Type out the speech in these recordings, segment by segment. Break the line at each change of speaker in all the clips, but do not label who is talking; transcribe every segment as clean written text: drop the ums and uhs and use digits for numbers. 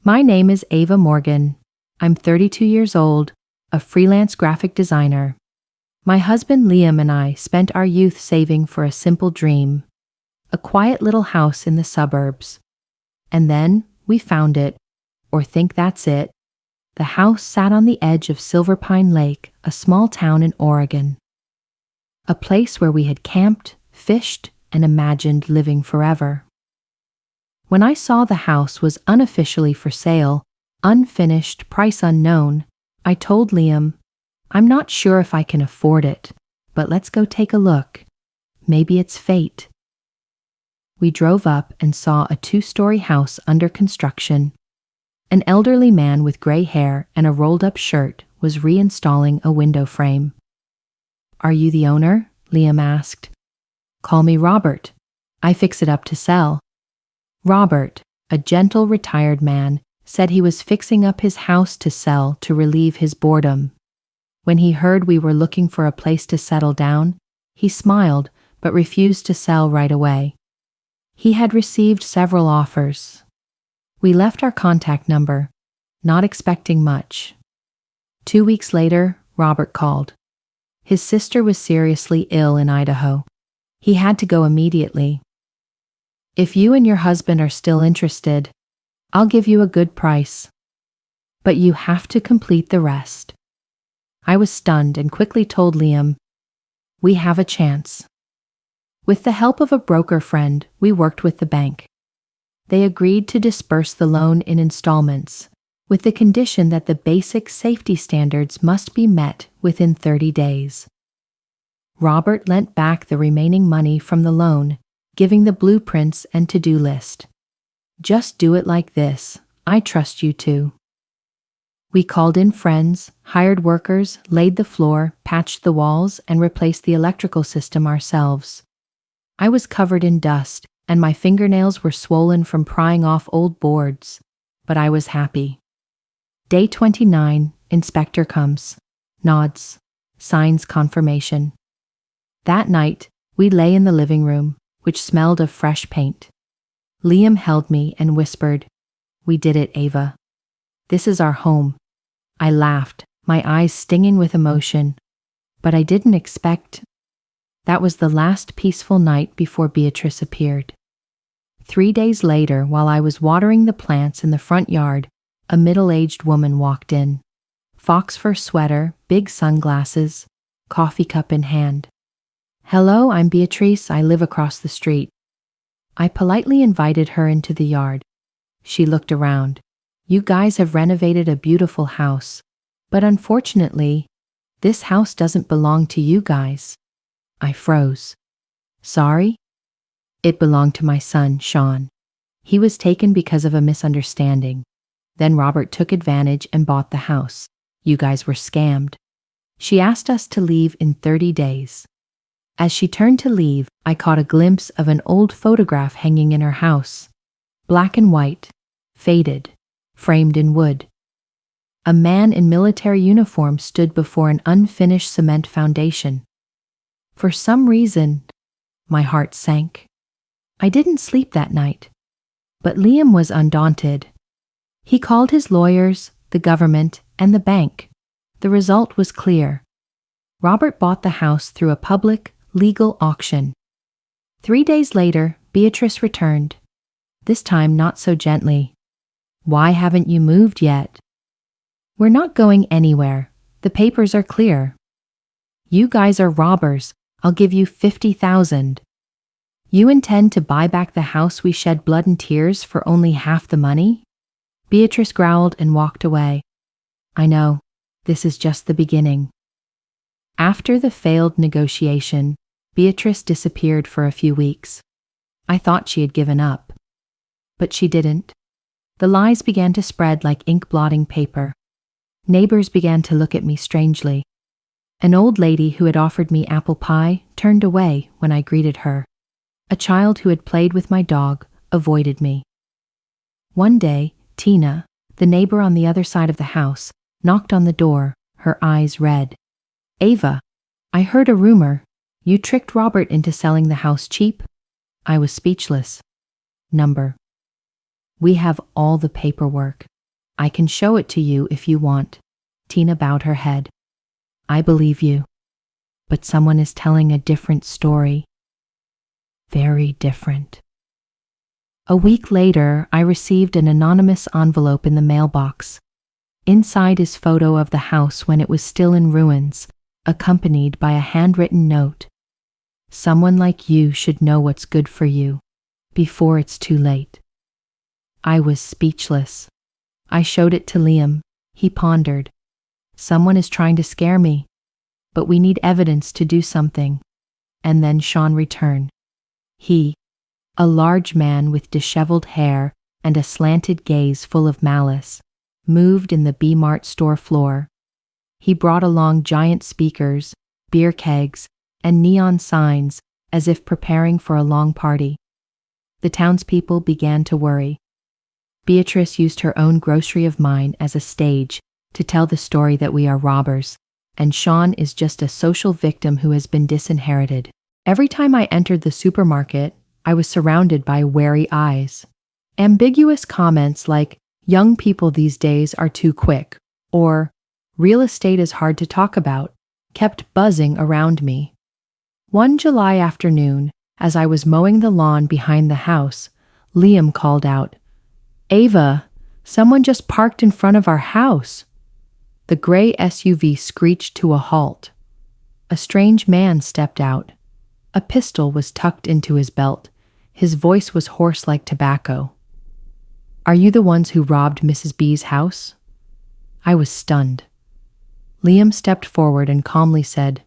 My name is Ava Morgan. I'm 32 years old, a freelance graphic designer. My husband Liam and I spent our youth saving for a simple dream, a quiet little house in the suburbs. And then we found it, or think that's it. The house sat on the edge of Silver Pine Lake, a small town in Oregon. A place where we had camped, fished, and imagined living forever. When I saw the house was unofficially for sale, unfinished, price unknown, I told Liam, "I'm not sure if I can afford it, but let's go take a look. Maybe it's fate." We drove up and saw a 2-story house under construction. An elderly man with gray hair and a rolled-up shirt was reinstalling a window frame. "Are you the owner?" Liam asked. "Call me Robert. I fix it up to sell." Robert, a gentle retired man, said he was fixing up his house to sell to relieve his boredom. When he heard we were looking for a place to settle down, he smiled but refused to sell right away. He had received several offers. We left our contact number, not expecting much. 2 weeks later, Robert called. His sister was seriously ill in Idaho. He had to go immediately. "If you and your husband are still interested, I'll give you a good price. But you have to complete the rest." I was stunned and quickly told Liam, "We have a chance." With the help of a broker friend, we worked with the bank. They agreed to disperse the loan in installments, with the condition that the basic safety standards must be met within 30 days. Robert lent back the remaining money from the loan, giving the blueprints and to-do list. "Just do it like this. I trust you to." We called in friends, hired workers, laid the floor, patched the walls, and replaced the electrical system ourselves. I was covered in dust, and my fingernails were swollen from prying off old boards, but I was happy. Day 29, inspector comes, nods, signs confirmation. That night, we lay in the living room, which smelled of fresh paint. Liam held me and whispered, "We did it, Ava. This is our home." I laughed, my eyes stinging with emotion, but I didn't expect. That was the last peaceful night before Beatrice appeared. 3 days later, while I was watering the plants in the front yard, a middle-aged woman walked in. Fox fur sweater, big sunglasses, coffee cup in hand. "Hello, I'm Beatrice. I live across the street." I politely invited her into the yard. She looked around. "You guys have renovated a beautiful house, but unfortunately, this house doesn't belong to you guys." I froze. "Sorry?" "It belonged to my son, Sean. He was taken because of a misunderstanding. Then Robert took advantage and bought the house. You guys were scammed." She asked us to leave in 30 days. As she turned to leave, I caught a glimpse of an old photograph hanging in her house. Black and white, faded, framed in wood. A man in military uniform stood before an unfinished cement foundation. For some reason, my heart sank. I didn't sleep that night. But Liam was undaunted. He called his lawyers, the government, and the bank. The result was clear. Robert bought the house through a public, legal auction. 3 days later, Beatrice returned. This time not so gently. "Why haven't you moved yet?" "We're not going anywhere. The papers are clear." "You guys are robbers. I'll give you 50,000. "You intend to buy back the house we shed blood and tears for only half the money?" Beatrice growled and walked away. I know, this is just the beginning. After the failed negotiation, Beatrice disappeared for a few weeks. I thought she had given up. But she didn't. The lies began to spread like ink-blotting paper. Neighbors began to look at me strangely. An old lady who had offered me apple pie turned away when I greeted her. A child who had played with my dog avoided me. One day, Tina, the neighbor on the other side of the house, knocked on the door, her eyes red. "Ava, I heard a rumor. You tricked Robert into selling the house cheap?" I was speechless. "We have all the paperwork," I can show it to you if you want. Tina bowed her head. I believe you. But someone is telling a different story. Very different. A week later, I received an anonymous envelope in the mailbox. Inside is photo of the house when it was still in ruins, accompanied by a handwritten note. Someone like you should know what's good for you, before it's too late. I was speechless. I showed it to Liam. He pondered. Someone is trying to scare me, but we need evidence to do something. And then Sean returned. He, a large man with disheveled hair and a slanted gaze full of malice, moved in the B-Mart store floor. He brought along giant speakers, beer kegs, and neon signs as if preparing for a long party. The townspeople began to worry. Beatrice used her own grocery of mine as a stage to tell the story that we are robbers, and Sean is just a social victim who has been disinherited. Every time I entered the supermarket, I was surrounded by wary eyes. Ambiguous comments like, young people these days are too quick, or real estate is hard to talk about, kept buzzing around me. One July afternoon, as I was mowing the lawn behind the house, Liam called out, Ava, someone just parked in front of our house. The gray SUV screeched to a halt. A strange man stepped out. A pistol was tucked into his belt. His voice was hoarse like tobacco. Are you the ones who robbed Mrs. B's house? I was stunned. Liam stepped forward and calmly said,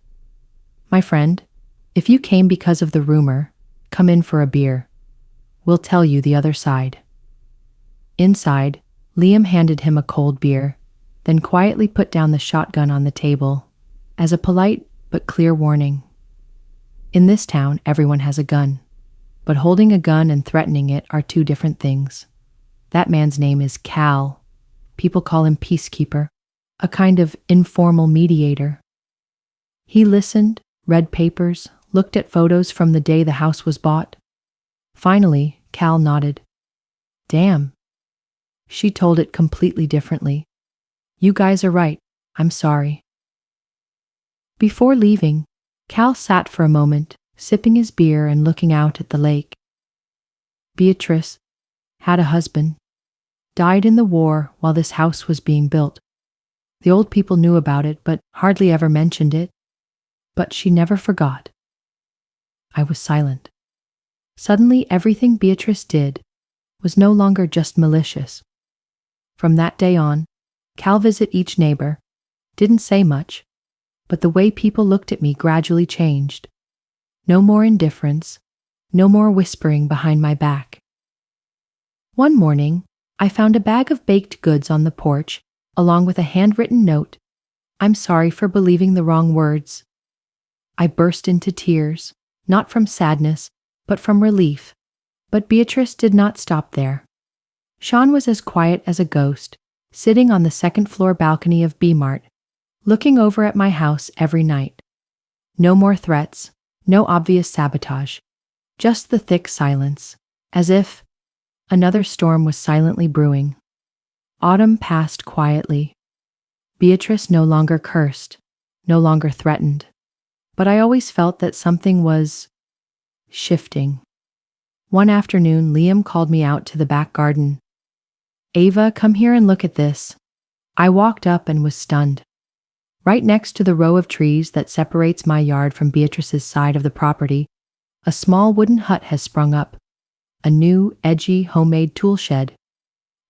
My friend, if you came because of the rumor, come in for a beer. We'll tell you the other side. Inside, Liam handed him a cold beer, then quietly put down the shotgun on the table, as a polite but clear warning. In this town, everyone has a gun, but holding a gun and threatening it are two different things. That man's name is Cal. People call him Peacekeeper, a kind of informal mediator. He listened, read papers, looked at photos from the day the house was bought. Finally, Cal nodded. Damn. She told it completely differently. You guys are right. I'm sorry. Before leaving, Cal sat for a moment, sipping his beer and looking out at the lake. Beatrice had a husband, died in the war while this house was being built. The old people knew about it, but hardly ever mentioned it. But she never forgot. I was silent. Suddenly, everything Beatrice did was no longer just malicious. From that day on, Cal visited each neighbor, didn't say much, but the way people looked at me gradually changed. No more indifference, no more whispering behind my back. One morning, I found a bag of baked goods on the porch, along with a handwritten note. I'm sorry for believing the wrong words. I burst into tears, not from sadness, but from relief. But Beatrice did not stop there. Sean was as quiet as a ghost, sitting on the second-floor balcony of B-Mart, looking over at my house every night. No more threats, no obvious sabotage, just the thick silence, as if another storm was silently brewing. Autumn passed quietly. Beatrice no longer cursed, no longer threatened, but I always felt that something was shifting. One afternoon, Liam called me out to the back garden. Ava, come here and look at this. I walked up and was stunned. Right next to the row of trees that separates my yard from Beatrice's side of the property, a small wooden hut has sprung up, a new, edgy, homemade tool shed,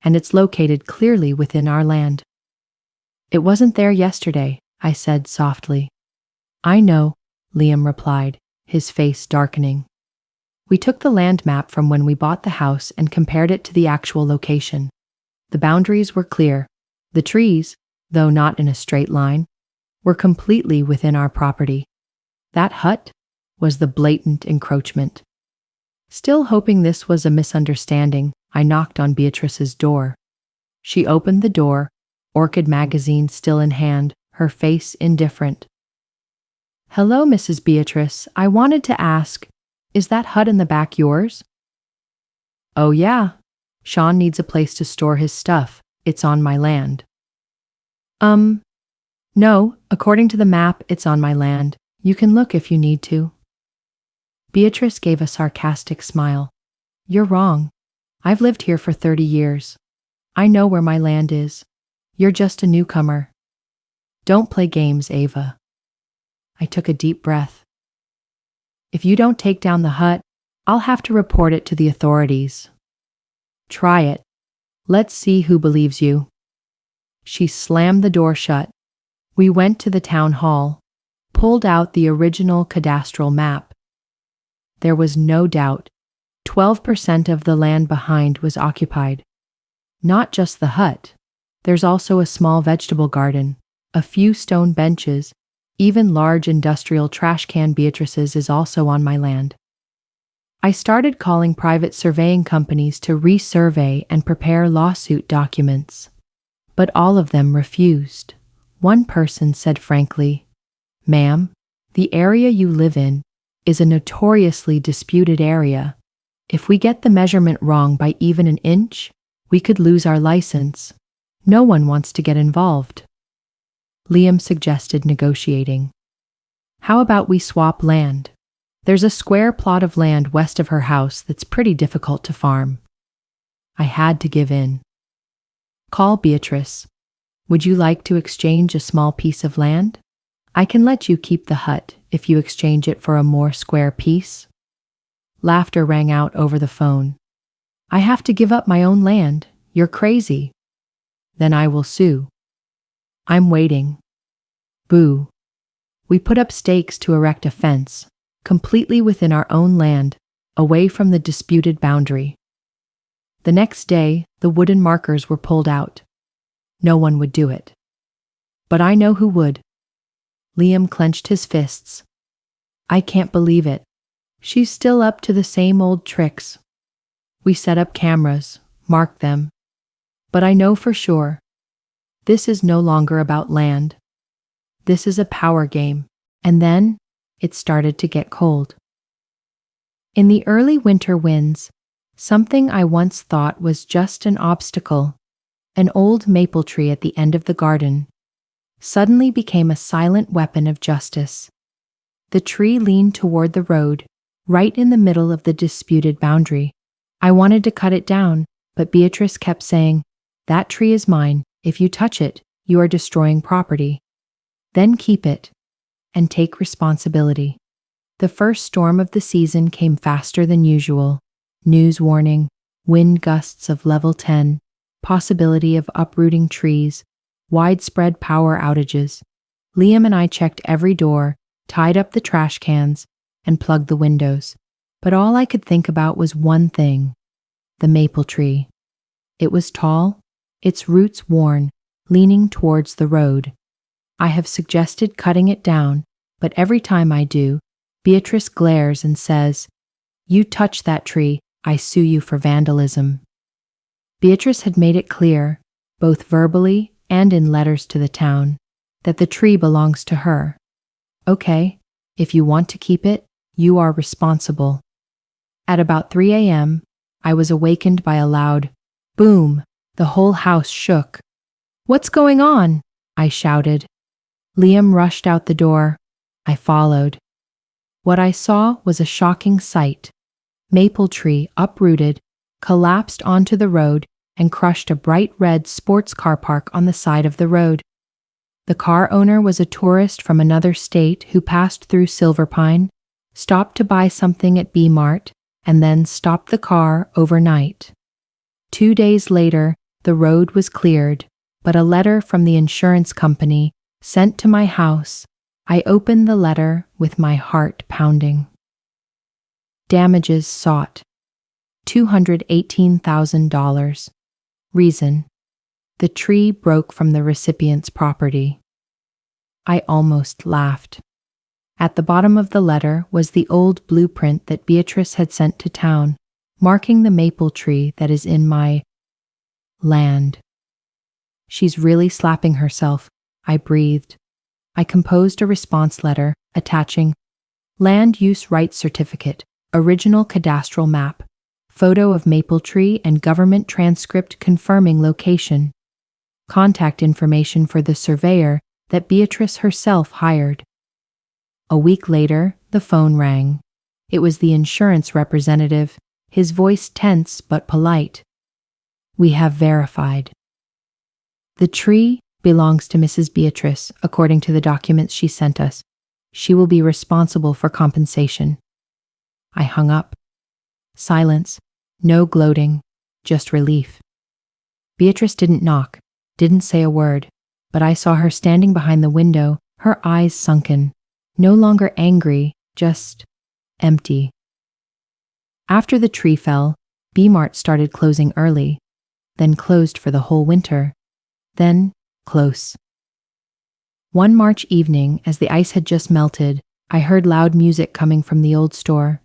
and it's located clearly within our land. It wasn't there yesterday, I said softly. I know, Liam replied, his face darkening. We took the land map from when we bought the house and compared it to the actual location. The boundaries were clear. The trees, though not in a straight line, were completely within our property. That hut was the blatant encroachment. Still hoping this was a misunderstanding, I knocked on Beatrice's door. She opened the door, Orchid magazine still in hand, her face indifferent. Hello, Mrs. Beatrice. I wanted to ask, is that hut in the back yours? Oh yeah. Sean needs a place to store his stuff, It's on my land. No, according to the map, it's on my land. You can look if you need to. Beatrice gave a sarcastic smile. You're wrong. I've lived here for 30 years. I know where my land is. You're just a newcomer. Don't play games, Ava. I took a deep breath. If you don't take down the hut, I'll have to report it to the authorities. Try it. Let's see who believes you. She slammed the door shut. We went to the town hall, pulled out the original cadastral map. There was no doubt. 12% of the land behind was occupied. Not just the hut. There's also a small vegetable garden, a few stone benches, even large industrial trash can. Beatrice's is also on my land. I started calling private surveying companies to resurvey and prepare lawsuit documents. But all of them refused. One person said frankly, "Ma'am, the area you live in is a notoriously disputed area. If we get the measurement wrong by even an inch, we could lose our license. No one wants to get involved." Liam suggested negotiating. How about we swap land? There's a square plot of land west of her house that's pretty difficult to farm. I had to give in. Call Beatrice. Would you like to exchange a small piece of land? I can let you keep the hut if you exchange it for a more square piece. Laughter rang out over the phone. I have to give up my own land. You're crazy. Then I will sue. I'm waiting. Boo. We put up stakes to erect a fence, completely within our own land, away from the disputed boundary. The next day, the wooden markers were pulled out. No one would do it. But I know who would. Liam clenched his fists. I can't believe it. She's still up to the same old tricks. We set up cameras, marked them. But I know for sure. This is no longer about land. This is a power game. And then, it started to get cold. In the early winter winds, something I once thought was just an obstacle, an old maple tree at the end of the garden, suddenly became a silent weapon of justice. The tree leaned toward the road, right in the middle of the disputed boundary. I wanted to cut it down, but Beatrice kept saying, "That tree is mine. If you touch it, you are destroying property. Then keep it, and take responsibility." The first storm of the season came faster than usual. News warning, wind gusts of level 10, possibility of uprooting trees, widespread power outages. Liam and I checked every door, tied up the trash cans, and plugged the windows. But all I could think about was one thing: the maple tree. It was tall, its roots worn, leaning towards the road. I have suggested cutting it down, but every time I do, Beatrice glares and says, "You touch that tree, I sue you for vandalism." Beatrice had made it clear, both verbally and in letters to the town, that the tree belongs to her. Okay, if you want to keep it, you are responsible. At about 3 a.m., I was awakened by a loud boom. The whole house shook. "What's going on?" I shouted. Liam rushed out the door. I followed. What I saw was a shocking sight. Maple tree uprooted, collapsed onto the road, and crushed a bright red sports car park on the side of the road. The car owner was a tourist from another state who passed through Silver Pine, stopped to buy something at B-Mart, and then stopped the car overnight. 2 days later, the road was cleared, but a letter from the insurance company sent to my house. I opened the letter with my heart pounding. Damages sought. $218,000. Reason: the tree broke from the recipient's property. I almost laughed. At the bottom of the letter was the old blueprint that Beatrice had sent to town, marking the maple tree that is in my land. She's really slapping herself, I breathed. I composed a response letter attaching land use rights certificate, original cadastral map, photo of maple tree and government transcript confirming location. contact information for the surveyor that Beatrice herself hired. A week later, the phone rang. It was the insurance representative, his voice tense but polite. "We have verified. The tree belongs to Mrs. Beatrice, according to the documents she sent us. She will be responsible for compensation." I hung up. Silence, no gloating, just relief. Beatrice didn't knock, didn't say a word, but I saw her standing behind the window, her eyes sunken, no longer angry, just empty. After the tree fell, B-Mart started closing early, then closed for the whole winter, then close. One March evening, as the ice had just melted, I heard loud music coming from the old store.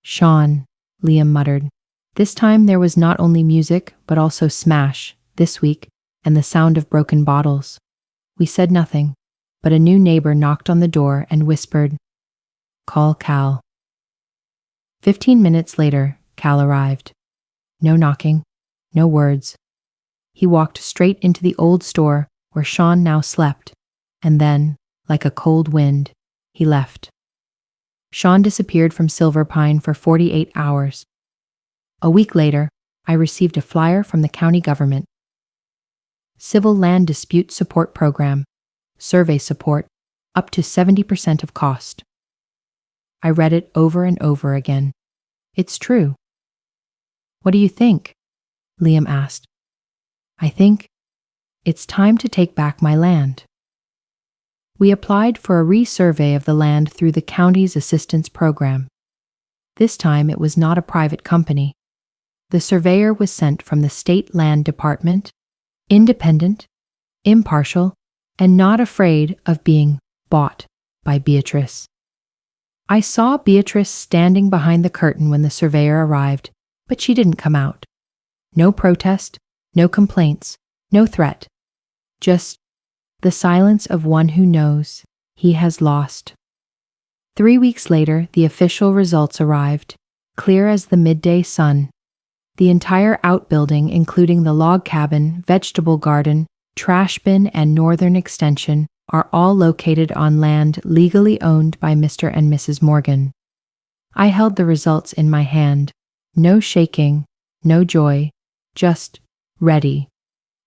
"Sean," Liam muttered. This time there was not only music, but also smash, this week, and the sound of broken bottles. We said nothing, but a new neighbor knocked on the door and whispered, "Call Cal." 15 minutes later, Cal arrived. No knocking, no words. He walked straight into the old store where Sean now slept, and then, like a cold wind, he left. Sean disappeared from Silver Pine for 48 hours. A week later, I received a flyer from the county government. Civil Land Dispute Support Program, survey support, up to 70% of cost. I read it over and over again. It's true. "What do you think?" Liam asked. "I think it's time to take back my land." We applied for a resurvey of the land through the county's assistance program. This time it was not a private company. The surveyor was sent from the State Land Department, independent, impartial, and not afraid of being bought by Beatrice. I saw Beatrice standing behind the curtain when the surveyor arrived, but she didn't come out. No protest, no complaints, no threat. Just the silence of one who knows he has lost. 3 weeks later, the official results arrived, clear as the midday sun. The entire outbuilding, including the log cabin, vegetable garden, trash bin, and northern extension, are all located on land legally owned by Mr. and Mrs. Morgan. I held the results in my hand. No shaking, no joy, just ready.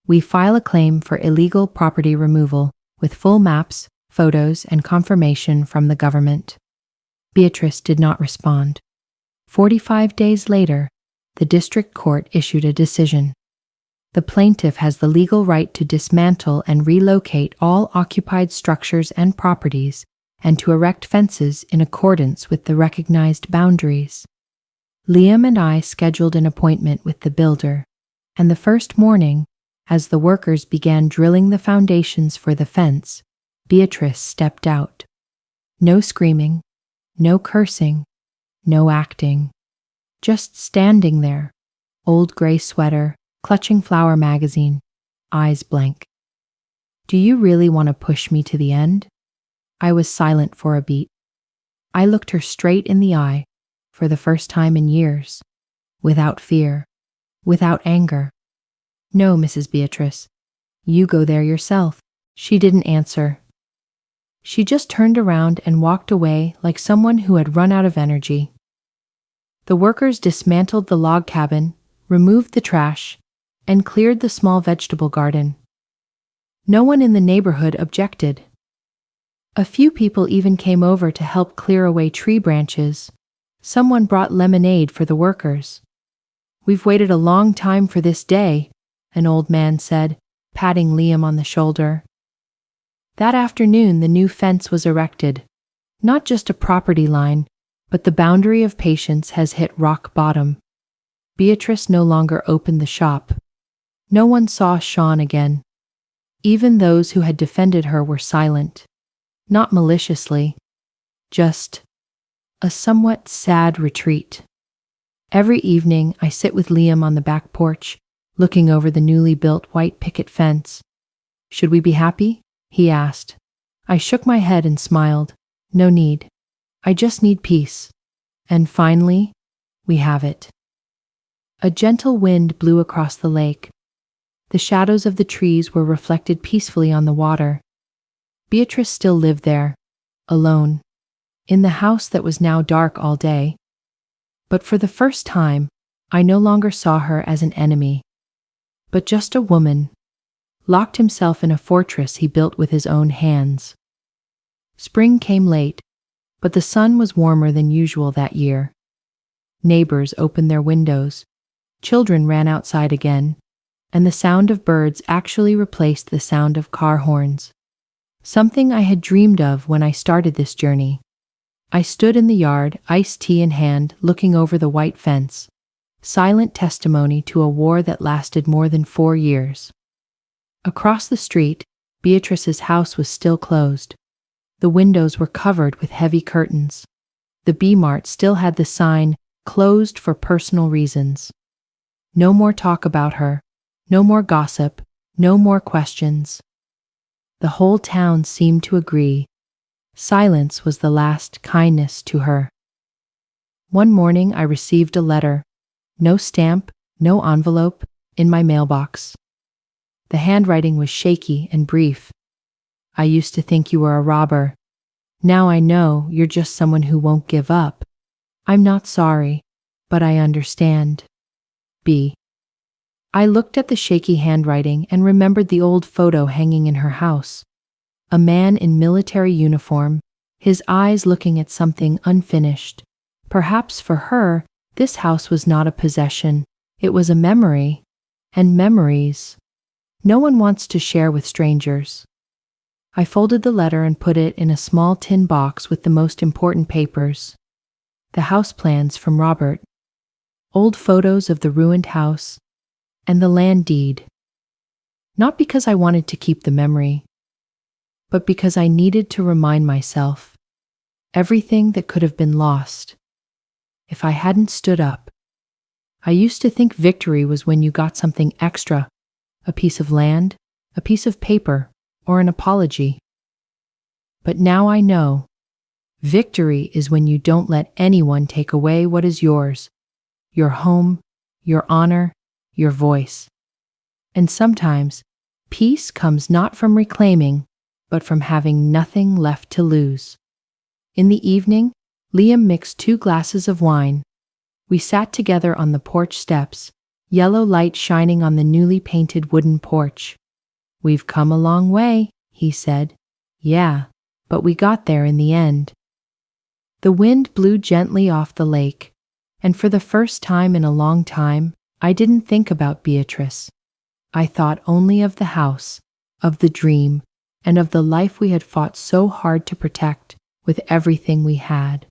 We file a claim for illegal property removal with full maps, photos, and confirmation from the government. Beatrice did not respond. 45 days later, the district court issued a decision. The plaintiff has the legal right to dismantle and relocate all occupied structures and properties and to erect fences in accordance with the recognized boundaries. Liam and I scheduled an appointment with the builder, and the first morning, as the workers began drilling the foundations for the fence, Beatrice stepped out. No screaming, no cursing, no acting. Just standing there, old gray sweater, clutching flower magazine, eyes blank. "Do you really want to push me to the end?" I was silent for a beat. I looked her straight in the eye, for the first time in years, without fear, without anger. "No, Mrs. Beatrice, you go there yourself." She didn't answer. She just turned around and walked away like someone who had run out of energy. The workers dismantled the log cabin, removed the trash, and cleared the small vegetable garden. No one in the neighborhood objected. A few people even came over to help clear away tree branches. Someone brought lemonade for the workers. "We've waited a long time for this day," an old man said, patting Liam on the shoulder. That afternoon, the new fence was erected. Not just a property line, but the boundary of patience has hit rock bottom. Beatrice no longer opened the shop. No one saw Sean again. Even those who had defended her were silent. Not maliciously, just a somewhat sad retreat. Every evening, I sit with Liam on the back porch, looking over the newly built white picket fence. "Should we be happy?" he asked. I shook my head and smiled. "No need. I just need peace." And finally, we have it. A gentle wind blew across the lake. The shadows of the trees were reflected peacefully on the water. Beatrice still lived there, alone, in the house that was now dark all day. But for the first time, I no longer saw her as an enemy, but just a woman, locked himself in a fortress he built with his own hands. Spring came late, but the sun was warmer than usual that year. Neighbors opened their windows, children ran outside again, and the sound of birds actually replaced the sound of car horns. Something I had dreamed of when I started this journey. I stood in the yard, iced tea in hand, looking over the white fence, silent testimony to a war that lasted more than 4 years. Across the street, Beatrice's house was still closed. The windows were covered with heavy curtains. The B-Mart still had the sign, "Closed for personal reasons." No more talk about her, no more gossip, no more questions. The whole town seemed to agree. Silence was the last kindness to her. One morning I received a letter, no stamp, no envelope, in my mailbox. The handwriting was shaky and brief. "I used to think you were a robber. Now I know you're just someone who won't give up. I'm not sorry, but I understand. B." I looked at the shaky handwriting and remembered the old photo hanging in her house. A man in military uniform, his eyes looking at something unfinished. Perhaps for her, this house was not a possession, it was a memory. And memories, no one wants to share with strangers. I folded the letter and put it in a small tin box with the most important papers. The house plans from Robert, old photos of the ruined house, and the land deed. Not because I wanted to keep the memory, but because I needed to remind myself everything that could have been lost if I hadn't stood up. I used to think victory was when you got something extra, a piece of land, a piece of paper, or an apology. But now I know victory is when you don't let anyone take away what is yours, your home, your honor, your voice. And sometimes peace comes not from reclaiming, but from having nothing left to lose. In the evening, Liam mixed 2 glasses of wine. We sat together on the porch steps, yellow light shining on the newly painted wooden porch. "We've come a long way," he said. "Yeah, but we got there in the end." The wind blew gently off the lake, and for the first time in a long time, I didn't think about Beatrice. I thought only of the house, of the dream, and of the life we had fought so hard to protect with everything we had.